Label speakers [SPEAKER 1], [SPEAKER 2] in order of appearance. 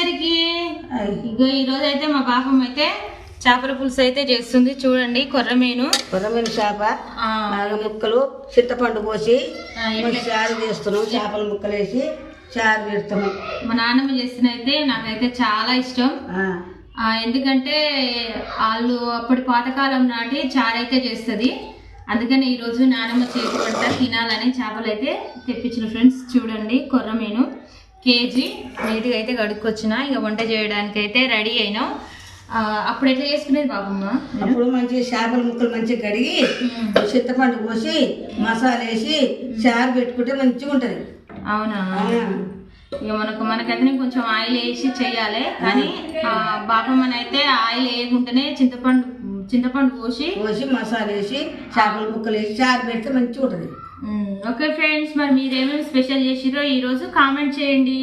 [SPEAKER 1] అందరికి ఇగో ఈ రోజు అయితే మా పాపం అయితే చేపల పులుసు అయితే చేస్తుంది చూడండి. కొర్రమీను
[SPEAKER 2] చేప ముక్కలు చింతపండు పోసి చారు చేస్తున్నాం. చేపల ముక్కలు వేసి చారు పెడతాము.
[SPEAKER 1] మా నాన్నమ్మ చేసిన అయితే నాకైతే చాలా ఇష్టం. ఎందుకంటే వాళ్ళు అప్పటి పాతకాలం నాటి చారు అయితే చేస్తుంది. అందుకని ఈరోజు నానమ్మ చేతి వంట తినాలని చేపలు అయితే తెప్పించిన ఫ్రెండ్స్. చూడండి కొర్రమీను కేజీ నీట్గా అయితే కడుక్కొచ్చిన. ఇక వంట చేయడానికి అయితే రెడీ అయినాం. అప్పుడు ఎట్లా చేసుకునేది బాబమ్మ?
[SPEAKER 2] అప్పుడు మంచిగా చేపల ముక్కలు మంచిగా కడిగి చింతపండు పోసి మసాలా వేసి చారు పెట్టుకుంటే మంచిగా ఉంటది.
[SPEAKER 1] అవునా? ఇక మనకైతే కొంచెం ఆయిల్ వేసి చెయ్యాలి. కానీ బాపమ్మనైతే ఆయిల్ వేయకుండానే చింతపండు పోసి
[SPEAKER 2] మసాలా వేసి చేపల ముక్కలు వేసి చారు పెడితే మంచిగా ఉంటది.
[SPEAKER 1] ఓకే ఫ్రెండ్స్, మరి మీరేమేమి స్పెషల్ చేసిరో ఈరోజు కామెంట్ చేయండి.